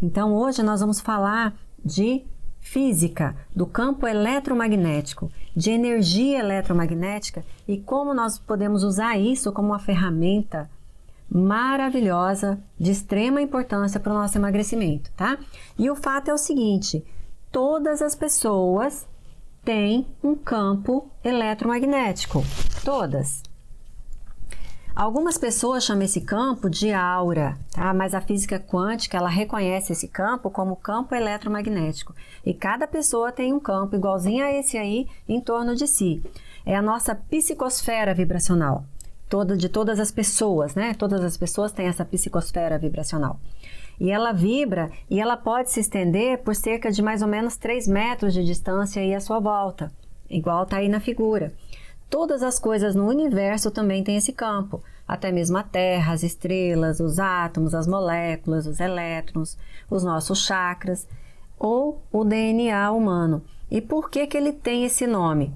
Então hoje nós vamos falar de física, do campo eletromagnético, de energia eletromagnética e como nós podemos usar isso como uma ferramenta maravilhosa, de extrema importância para o nosso emagrecimento, tá? E o fato é o seguinte, todas as pessoas têm um campo eletromagnético, todas. Algumas pessoas chamam esse campo de aura, tá? Mas a física quântica, ela reconhece esse campo como campo eletromagnético. E cada pessoa tem um campo igualzinho a esse aí em torno de si. É a nossa psicosfera vibracional, de todas as pessoas, né? Todas as pessoas têm essa psicosfera vibracional. E ela vibra e ela pode se estender por cerca de mais ou menos 3 metros de distância aí à sua volta, igual tá aí na figura. Todas as coisas no universo também têm esse campo, até mesmo a Terra, as estrelas, os átomos, as moléculas, os elétrons, os nossos chakras ou o DNA humano. E por que que ele tem esse nome?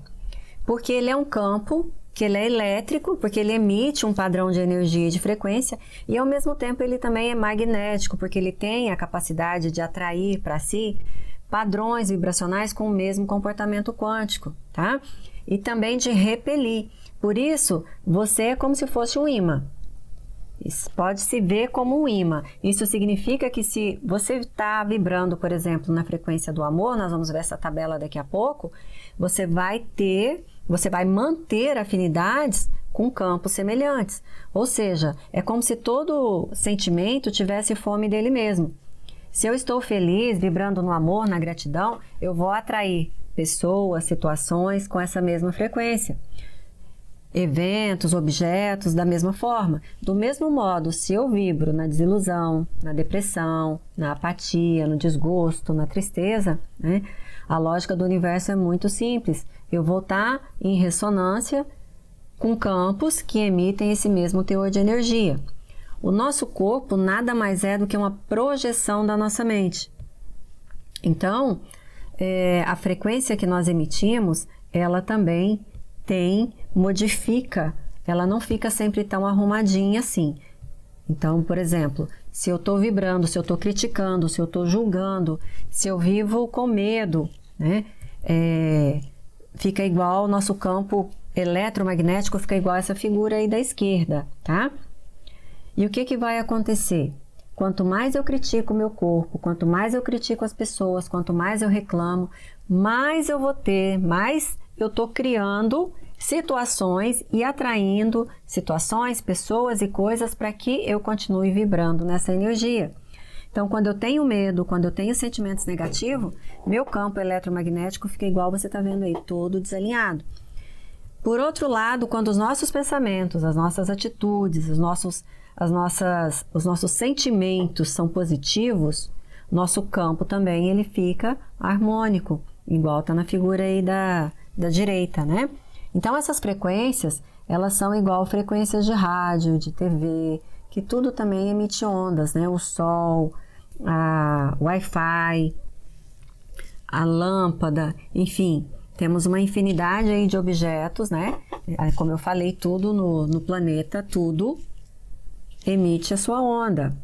Porque ele é um campo que ele é elétrico, porque ele emite um padrão de energia e de frequência, e ao mesmo tempo ele também é magnético, porque ele tem a capacidade de atrair para si padrões vibracionais com o mesmo comportamento quântico, tá? E também de repelir. Por isso, você é como se fosse um imã. Isso pode se ver como um imã. Isso significa que se você está vibrando, por exemplo, na frequência do amor, nós vamos ver essa tabela daqui a pouco, você vai manter afinidades com campos semelhantes. Ou seja, é como se todo sentimento tivesse fome dele mesmo. Se eu estou feliz, vibrando no amor, na gratidão, eu vou atrair pessoas, situações com essa mesma frequência. Eventos, objetos, da mesma forma. Do mesmo modo, se eu vibro na desilusão, na depressão, na apatia, no desgosto, na tristeza, né? A lógica do universo é muito simples. Eu vou estar em ressonância com campos que emitem esse mesmo teor de energia. O nosso corpo nada mais é do que uma projeção da nossa mente. Então, a frequência que nós emitimos, ela também modifica, ela não fica sempre tão arrumadinha assim. Então, por exemplo, se eu estou vibrando, se eu estou criticando, se eu estou julgando, se eu vivo com medo, né? Fica igual, o nosso campo eletromagnético fica igual essa figura aí da esquerda, tá? E o que que vai acontecer? Quanto mais eu critico o meu corpo, quanto mais eu critico as pessoas, quanto mais eu reclamo, mais eu vou ter, mais eu estou criando situações e atraindo situações, pessoas e coisas para que eu continue vibrando nessa energia. Então, quando eu tenho medo, quando eu tenho sentimentos negativos, meu campo eletromagnético fica igual você está vendo aí, todo desalinhado. Por outro lado, quando os nossos pensamentos, as nossas atitudes, os nossos sentimentos são positivos, nosso campo também ele fica harmônico, igual está na figura aí da direita, né? Então essas frequências, elas são igual frequências de rádio, de TV, que tudo também emite ondas, né? O sol, o Wi-Fi, a lâmpada, enfim, temos uma infinidade aí de objetos, né? Como eu falei, tudo no planeta, tudo emite a sua onda.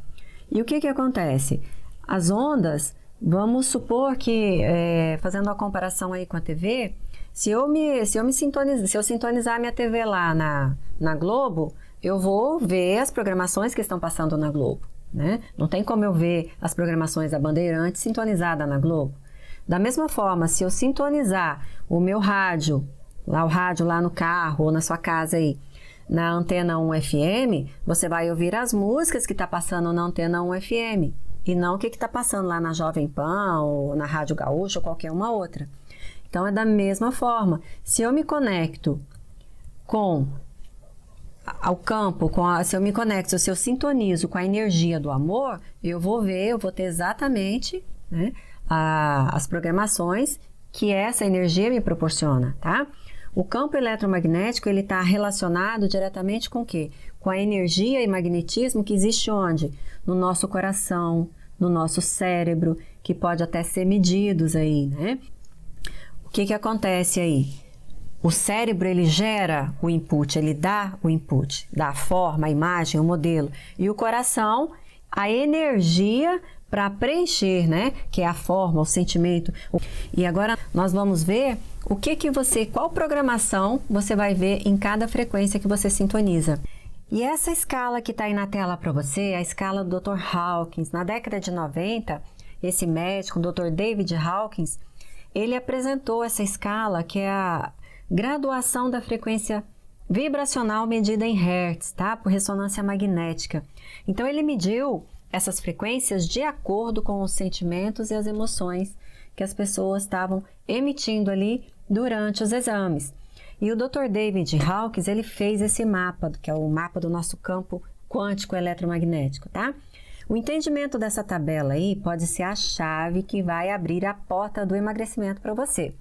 E o que que acontece? As ondas, vamos supor que, fazendo a comparação aí com a TV, se eu sintonizar minha TV lá na Globo, eu vou ver as programações que estão passando na Globo, né? Não tem como eu ver as programações da Bandeirantes sintonizada na Globo. Da mesma forma, se eu sintonizar o meu rádio, o rádio lá no carro ou na sua casa aí, na Antena 1 FM, você vai ouvir as músicas que está passando na Antena 1 FM e não o que está passando lá na Jovem Pan ou na Rádio Gaúcha ou qualquer uma outra. Então, é da mesma forma. Se eu me conecto ao campo, se eu sintonizo com a energia do amor, eu vou ter exatamente, né, as programações que essa energia me proporciona, tá? O campo eletromagnético, ele está relacionado diretamente com o quê? Com a energia e magnetismo que existe onde? No nosso coração, no nosso cérebro, que pode até ser medidos aí, né? O que que acontece aí? O cérebro, ele gera o input, ele dá o input, dá a forma, a imagem, o modelo. E o coração, a energia para preencher, né? Que é a forma, o sentimento. E agora nós vamos ver qual programação você vai ver em cada frequência que você sintoniza. E essa escala que está aí na tela para você, a escala do Dr. Hawkins, na década de 90, esse médico, o Dr. David Hawkins, ele apresentou essa escala que é a graduação da frequência vibracional medida em hertz, tá? Por ressonância magnética. Então ele mediu essas frequências de acordo com os sentimentos e as emoções que as pessoas estavam emitindo ali durante os exames. E o Dr. David Hawkins, ele fez esse mapa, que é o mapa do nosso campo quântico eletromagnético, tá? O entendimento dessa tabela aí pode ser a chave que vai abrir a porta do emagrecimento para você.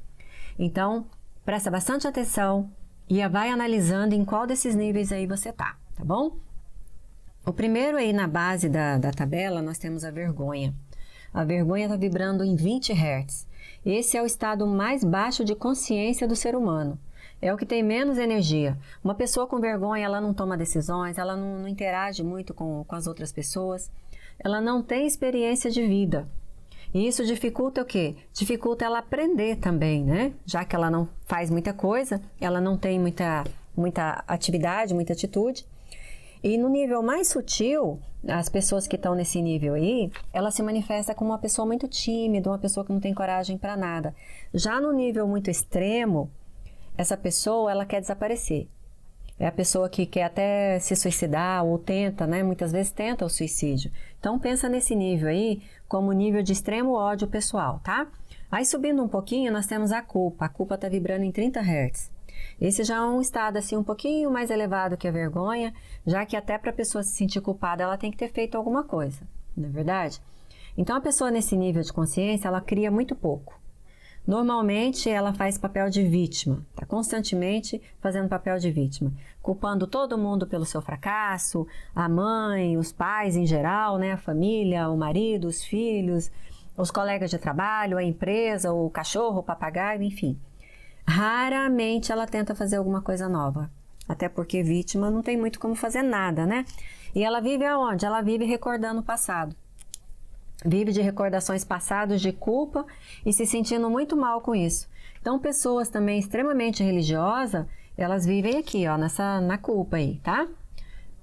Então, presta bastante atenção e vai analisando em qual desses níveis aí você tá bom? O primeiro aí na base da tabela, nós temos a vergonha. A vergonha está vibrando em 20 Hz. Esse é o estado mais baixo de consciência do ser humano. É o que tem menos energia. Uma pessoa com vergonha, ela não toma decisões, ela não interage muito com as outras pessoas. Ela não tem experiência de vida. E isso dificulta o quê? Dificulta ela aprender também, né? Já que ela não faz muita coisa, ela não tem muita atividade, muita atitude. E no nível mais sutil, as pessoas que estão nesse nível aí, ela se manifesta como uma pessoa muito tímida, uma pessoa que não tem coragem para nada. Já no nível muito extremo, essa pessoa, ela quer desaparecer. É a pessoa que quer até se suicidar ou tenta, né? Muitas vezes tenta o suicídio. Então, pensa nesse nível aí como nível de extremo ódio pessoal, tá? Aí, subindo um pouquinho, nós temos a culpa. A culpa está vibrando em 30 Hz. Esse já é um estado assim um pouquinho mais elevado que a vergonha, já que até para a pessoa se sentir culpada, ela tem que ter feito alguma coisa, não é verdade? Então, a pessoa nesse nível de consciência, ela cria muito pouco. Normalmente, ela faz papel de vítima, está constantemente fazendo papel de vítima, culpando todo mundo pelo seu fracasso, a mãe, os pais em geral, né, a família, o marido, os filhos, os colegas de trabalho, a empresa, o cachorro, o papagaio, enfim. Raramente ela tenta fazer alguma coisa nova, até porque vítima não tem muito como fazer nada, né? E ela vive aonde? Ela vive recordando o passado. Vive de recordações passadas de culpa e se sentindo muito mal com isso. Então, pessoas também extremamente religiosas, elas vivem aqui, ó, na culpa aí, tá?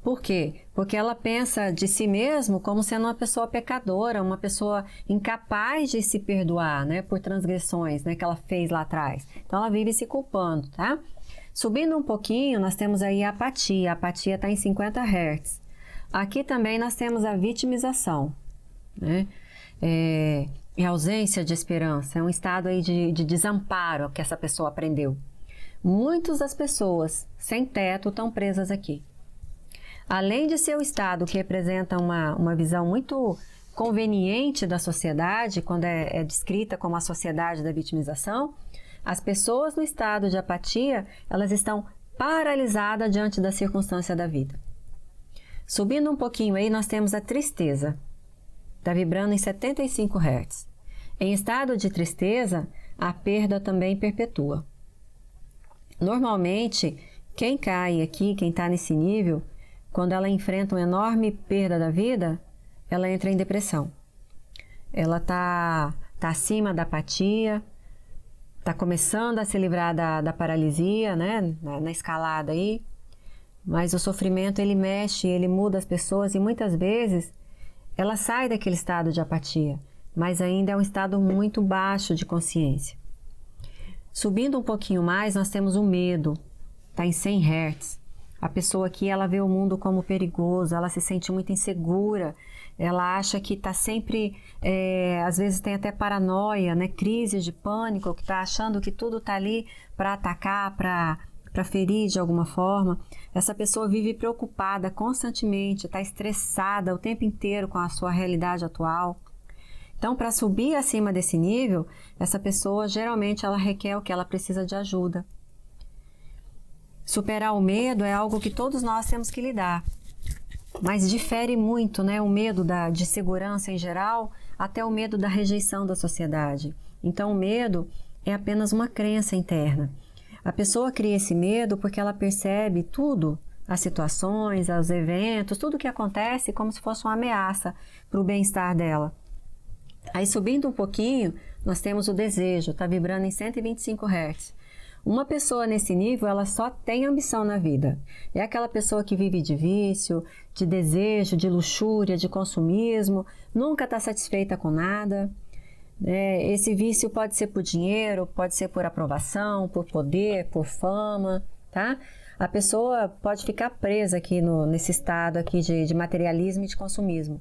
Por quê? Porque ela pensa de si mesmo como sendo uma pessoa pecadora, uma pessoa incapaz de se perdoar, né, por transgressões, né, que ela fez lá atrás. Então, ela vive se culpando, tá? Subindo um pouquinho, nós temos aí a apatia. A apatia está em 50 Hz. Aqui também nós temos a vitimização, né? É a ausência de esperança, é um estado aí de desamparo que essa pessoa aprendeu. Muitas das pessoas sem teto estão presas aqui. Além de ser o estado que representa uma visão muito conveniente da sociedade, quando é descrita como a sociedade da vitimização, as pessoas no estado de apatia, elas estão paralisadas diante da circunstância da vida. Subindo um pouquinho aí, nós temos a tristeza. Está vibrando em 75 Hz. Em estado de tristeza, a perda também perpetua. Normalmente, quem cai aqui, quem está nesse nível, quando ela enfrenta uma enorme perda da vida, ela entra em depressão. Ela tá acima da apatia, está começando a se livrar da paralisia, né, na escalada aí, mas o sofrimento, ele mexe, ele muda as pessoas e muitas vezes ela sai daquele estado de apatia, mas ainda é um estado muito baixo de consciência. Subindo um pouquinho mais, nós temos o medo, está em 100 Hz. A pessoa aqui, ela vê o mundo como perigoso, ela se sente muito insegura, ela acha que está sempre, às vezes tem até paranoia, né? Crise de pânico, que está achando que tudo está ali para atacar, para ferir de alguma forma. Essa pessoa vive preocupada constantemente, está estressada o tempo inteiro com a sua realidade atual. Então, para subir acima desse nível, essa pessoa geralmente ela requer o que ela precisa de ajuda. Superar o medo é algo que todos nós temos que lidar, mas difere muito, né? O medo de segurança em geral até o medo da rejeição da sociedade. Então, o medo é apenas uma crença interna. A pessoa cria esse medo porque ela percebe tudo, as situações, os eventos, tudo que acontece como se fosse uma ameaça para o bem-estar dela. Aí subindo um pouquinho, nós temos o desejo, está vibrando em 125 Hz. Uma pessoa nesse nível, ela só tem ambição na vida. É aquela pessoa que vive de vício, de desejo, de luxúria, de consumismo, nunca está satisfeita com nada. Esse vício pode ser por dinheiro, pode ser por aprovação, por poder, por fama, tá? A pessoa pode ficar presa aqui nesse estado aqui de materialismo e de consumismo.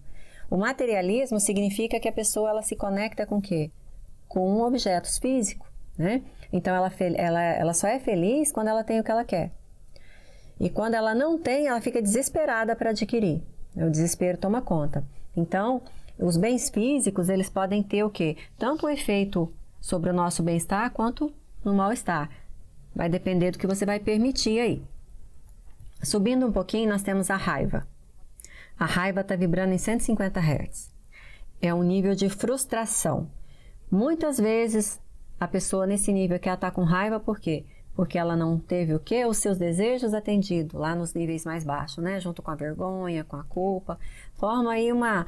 O materialismo significa que a pessoa ela se conecta com o quê? Com objetos físicos, né? Então ela só é feliz quando ela tem o que ela quer. E quando ela não tem, ela fica desesperada para adquirir. O desespero toma conta. Então, os bens físicos, eles podem ter o quê? Tanto um efeito sobre o nosso bem-estar quanto no mal-estar. Vai depender do que você vai permitir aí. Subindo um pouquinho, nós temos a raiva. A raiva está vibrando em 150 Hz. É um nível de frustração. Muitas vezes, a pessoa nesse nível aqui, ela está com raiva, por quê? Porque ela não teve o quê? Os seus desejos atendidos, lá nos níveis mais baixos, né? Junto com a vergonha, com a culpa. Forma aí uma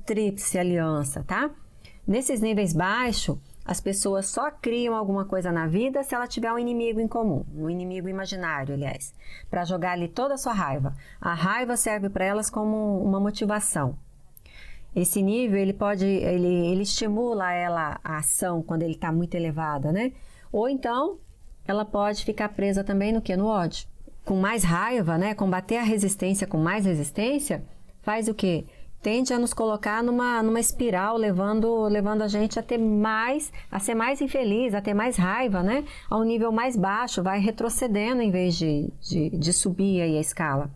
tríplice aliança, tá? Nesses níveis baixos, as pessoas só criam alguma coisa na vida se ela tiver um inimigo em comum, um inimigo imaginário, aliás, para jogar ali toda a sua raiva. A raiva serve para elas como uma motivação. Esse nível, ele estimula ela a ação quando ele está muito elevada, né? Ou então, ela pode ficar presa também no quê? No ódio. Com mais raiva, né? Combater a resistência com mais resistência, faz o quê? Tende a nos colocar numa espiral, levando a gente a ser mais infeliz, a ter mais raiva, né? A um nível mais baixo, vai retrocedendo em vez de subir aí a escala.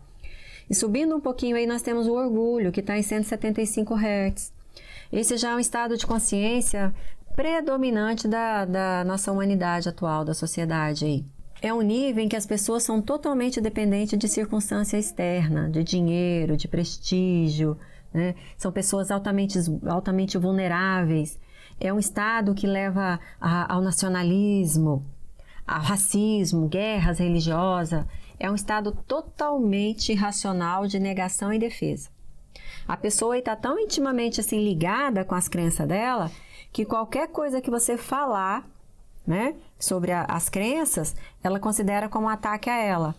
E subindo um pouquinho aí, nós temos o orgulho, que está em 175 Hz. Esse já é um estado de consciência predominante da nossa humanidade atual, da sociedade aí. É um nível em que as pessoas são totalmente dependentes de circunstância externa, de dinheiro, de prestígio, né? São pessoas altamente vulneráveis. É um estado que leva ao nacionalismo, ao racismo, guerras religiosas. É um estado totalmente irracional de negação e defesa. A pessoa está tão intimamente assim ligada com as crenças dela que qualquer coisa que você falar, né, sobre as crenças, ela considera como um ataque a ela.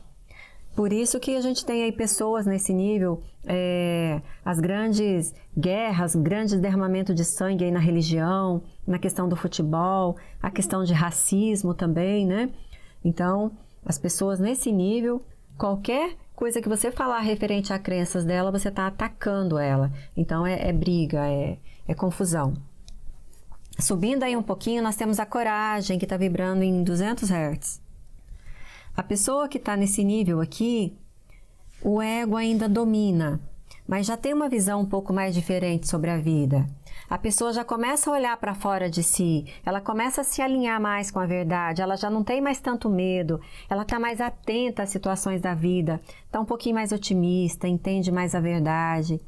Por isso que a gente tem aí pessoas nesse nível, as grandes guerras, grandes derramamentos de sangue aí na religião, na questão do futebol, a questão de racismo também, né? Então, as pessoas nesse nível, qualquer coisa que você falar referente a crenças dela, você está atacando ela. Então, é briga, é confusão. Subindo aí um pouquinho, nós temos a coragem, que está vibrando em 200 Hz. A pessoa que está nesse nível aqui, o ego ainda domina, mas já tem uma visão um pouco mais diferente sobre a vida. A pessoa já começa a olhar para fora de si, ela começa a se alinhar mais com a verdade, ela já não tem mais tanto medo, ela está mais atenta às situações da vida, está um pouquinho mais otimista, entende mais a verdade,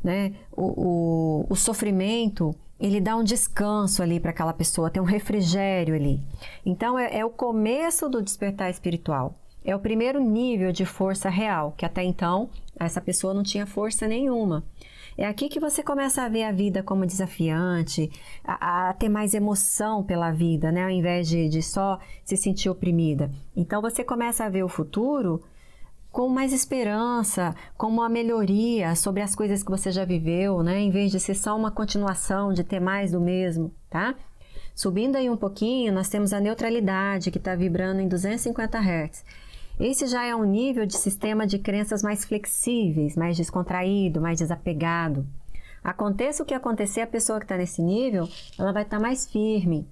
né? O sofrimento, ele dá um descanso ali para aquela pessoa, tem um refrigério ali. Então, é o começo do despertar espiritual. É o primeiro nível de força real, que até então, essa pessoa não tinha força nenhuma. É aqui que você começa a ver a vida como desafiante, a ter mais emoção pela vida, né? Ao invés de só se sentir oprimida. Então, você começa a ver o futuro com mais esperança, com uma melhoria sobre as coisas que você já viveu, né? Em vez de ser só uma continuação, de ter mais do mesmo, tá? Subindo aí um pouquinho, nós temos a neutralidade, que está vibrando em 250 Hz. Esse já é um nível de sistema de crenças mais flexíveis, mais descontraído, mais desapegado. Aconteça o que acontecer, a pessoa que está nesse nível, ela vai estar mais firme.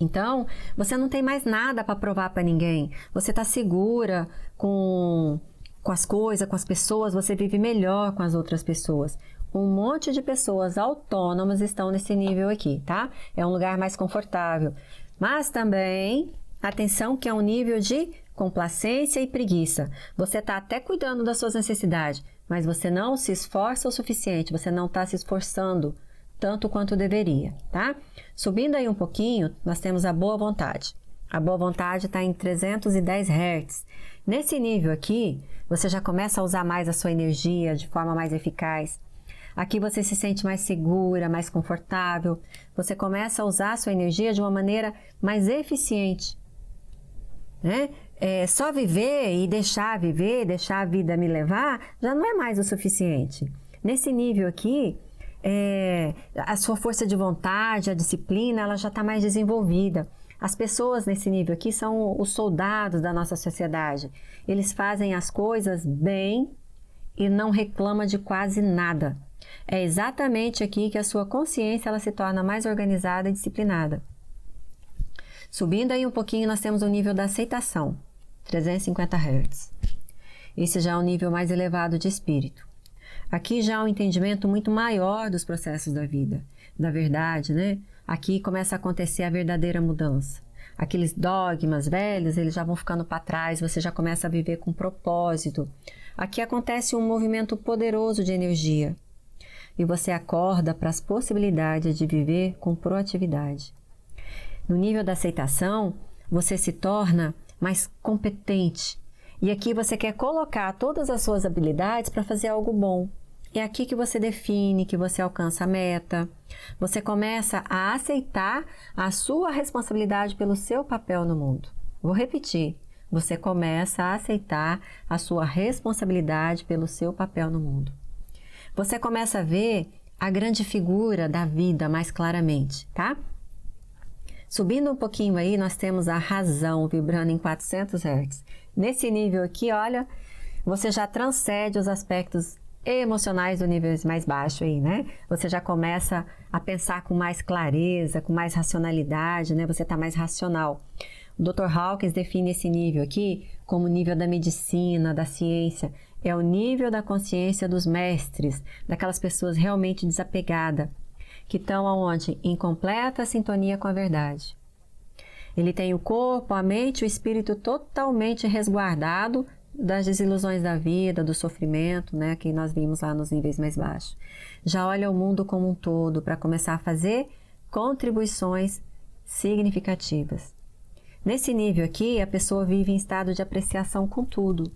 Então, você não tem mais nada para provar para ninguém. Você está segura com as coisas, com as pessoas, você vive melhor com as outras pessoas. Um monte de pessoas autônomas estão nesse nível aqui, tá? É um lugar mais confortável. Mas também, atenção que é um nível de complacência e preguiça. Você está até cuidando das suas necessidades, mas você não se esforça o suficiente, você não está se esforçando tanto quanto deveria, tá? Subindo aí um pouquinho, nós temos a boa vontade. A boa vontade está em 310 Hz. Nesse nível aqui, você já começa a usar mais a sua energia de forma mais eficaz. Aqui você se sente mais segura, mais confortável. Você começa a usar a sua energia de uma maneira mais eficiente, né? Só viver e deixar a vida me levar, já não é mais o suficiente. Nesse nível aqui, a sua força de vontade, a disciplina, ela já está mais desenvolvida. As pessoas nesse nível aqui são os soldados da nossa sociedade. Eles fazem as coisas bem e não reclamam de quase nada. É exatamente aqui que a sua consciência ela se torna mais organizada e disciplinada. Subindo aí um pouquinho, nós temos o nível da aceitação, 350 Hz. Esse já é um nível mais elevado de espírito. Aqui já há um entendimento muito maior dos processos da vida, da verdade, né? Aqui começa a acontecer a verdadeira mudança. Aqueles dogmas velhos, eles já vão ficando para trás, você já começa a viver com propósito. Aqui acontece um movimento poderoso de energia. E você acorda para as possibilidades de viver com proatividade. No nível da aceitação, você se torna mais competente. E aqui você quer colocar todas as suas habilidades para fazer algo bom. É aqui que você define, que você alcança a meta. Você começa a aceitar a sua responsabilidade pelo seu papel no mundo. Vou repetir. Você começa a aceitar a sua responsabilidade pelo seu papel no mundo. Você começa a ver a grande figura da vida mais claramente, tá? Subindo um pouquinho aí, nós temos a razão vibrando em 400 Hz. Nesse nível aqui, olha, você já transcende os aspectos emocionais do nível mais baixo aí, né? Você já começa a pensar com mais clareza, com mais racionalidade, né? Você está mais racional. O Dr. Hawkins define esse nível aqui como o nível da medicina, da ciência. É o nível da consciência dos mestres, daquelas pessoas realmente desapegadas, que estão aonde? Em completa sintonia com a verdade. Ele tem o corpo, a mente e o espírito totalmente resguardado das desilusões da vida, do sofrimento, né, que nós vimos lá nos níveis mais baixos. Já olha o mundo como um todo para começar a fazer contribuições significativas. Nesse nível aqui, a pessoa vive em estado de apreciação com tudo.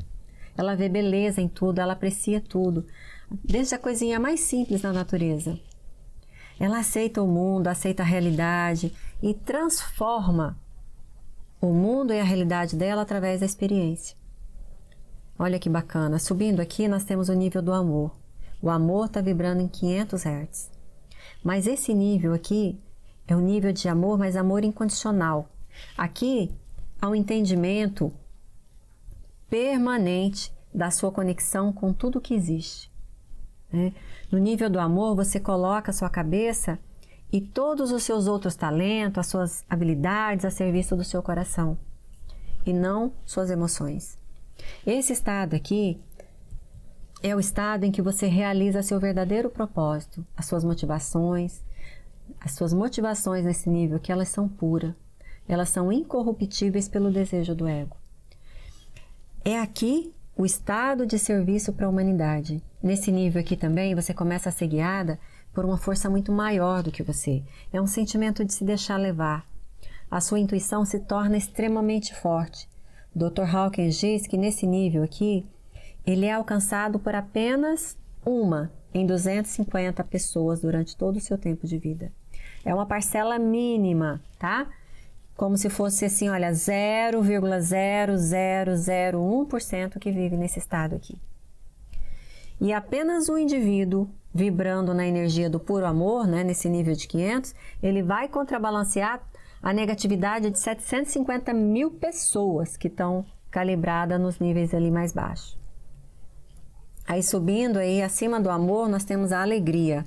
Ela vê beleza em tudo, ela aprecia tudo, desde a coisinha mais simples da natureza. Ela aceita o mundo, aceita a realidade e transforma o mundo e a realidade dela através da experiência. Olha que bacana. Subindo aqui, nós temos o nível do amor. O amor está vibrando em 500 Hz. Mas esse nível aqui é um nível de amor, mas amor incondicional. Aqui há um entendimento permanente da sua conexão com tudo que existe. Né? No nível do amor, você coloca a sua cabeça e todos os seus outros talentos, as suas habilidades a serviço do seu coração, e não suas emoções. Esse estado aqui é o estado em que você realiza seu verdadeiro propósito, as suas motivações. As suas motivações nesse nível aqui, elas são puras. Elas são incorruptíveis pelo desejo do ego. É aqui o estado de serviço para a humanidade. Nesse nível aqui também, você começa a ser guiada por uma força muito maior do que você. É um sentimento de se deixar levar. A sua intuição se torna extremamente forte. Dr. Hawkins diz que nesse nível aqui, ele é alcançado por apenas uma em 250 pessoas durante todo o seu tempo de vida. É uma parcela mínima, tá? Como se fosse assim, olha, 0,0001% que vive nesse estado aqui. E apenas o indivíduo vibrando na energia do puro amor, né, nesse nível de 500, ele vai contrabalancear a negatividade de 750 mil pessoas que estão calibradas nos níveis ali mais baixos. Aí subindo aí acima do amor, nós temos a alegria.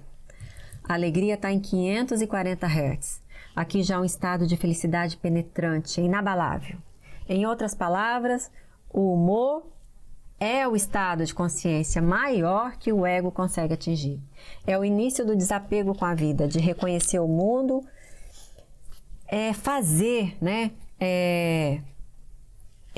A alegria está em 540 Hz. Aqui já é um estado de felicidade penetrante, inabalável. Em outras palavras, o humor é o estado de consciência maior que o ego consegue atingir. É o início do desapego com a vida, de reconhecer o mundo, fazer, né? É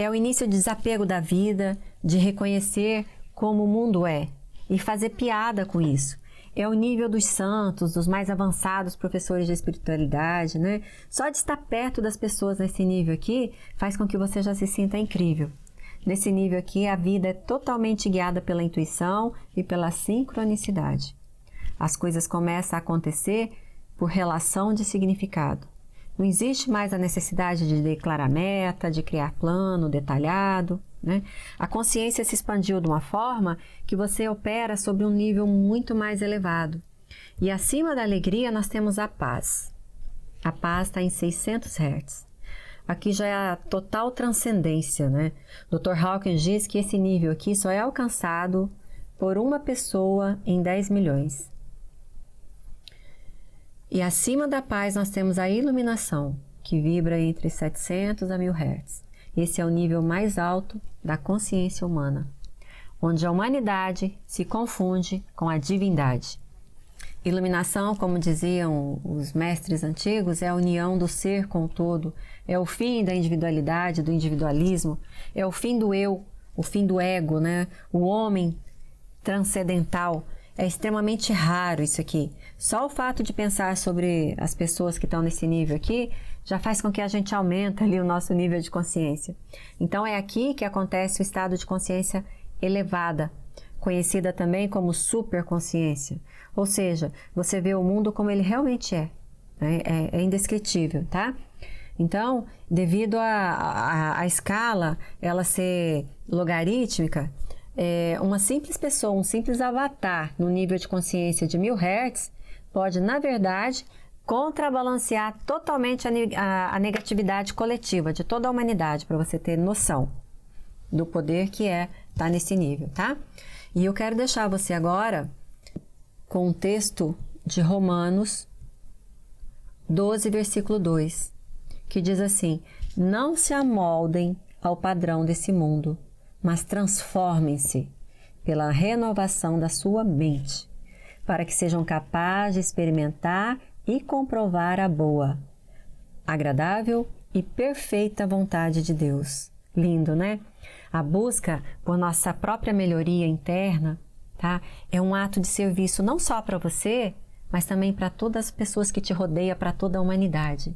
o início do desapego da vida, de reconhecer como o mundo é e fazer piada com isso. É o nível dos santos, dos mais avançados professores de espiritualidade, né? Só de estar perto das pessoas nesse nível aqui faz com que você já se sinta incrível. Nesse nível aqui, a vida é totalmente guiada pela intuição e pela sincronicidade. As coisas começam a acontecer por relação de significado. Não existe mais a necessidade de declarar meta, de criar plano detalhado, né? A consciência se expandiu de uma forma que você opera sobre um nível muito mais elevado. E acima da alegria nós temos a paz. A paz está em 600 Hz. Aqui já é a total transcendência, né? Dr. Hawkins diz que esse nível aqui só é alcançado por uma pessoa em 10 milhões. E acima da paz nós temos a iluminação, que vibra entre 700 a 1000 Hz. Esse é o nível mais alto da consciência humana, onde a humanidade se confunde com a divindade. Iluminação, como diziam os mestres antigos, é a união do ser com o todo, é o fim da individualidade, do individualismo, é o fim do eu, o fim do ego, né? O homem transcendental. É extremamente raro isso aqui. Só o fato de pensar sobre as pessoas que estão nesse nível aqui já faz com que a gente aumente ali o nosso nível de consciência. Então é aqui que acontece o estado de consciência elevada, conhecida também como superconsciência. Ou seja, você vê o mundo como ele realmente é. Né? É indescritível, tá? Então, devido à escala ela ser logarítmica, uma simples pessoa, um simples avatar no nível de consciência de 1000 Hz pode, na verdade, contrabalancear totalmente a negatividade coletiva de toda a humanidade, para você ter noção do poder que estar nesse nível, tá? E eu quero deixar você agora com um texto de Romanos 12, versículo 2, que diz assim: não se amoldem ao padrão desse mundo, mas transformem-se pela renovação da sua mente, para que sejam capazes de experimentar e comprovar a boa, agradável e perfeita vontade de Deus. Lindo, né? A busca por nossa própria melhoria interna, tá? É um ato de serviço não só para você, mas também para todas as pessoas que te rodeiam, para toda a humanidade.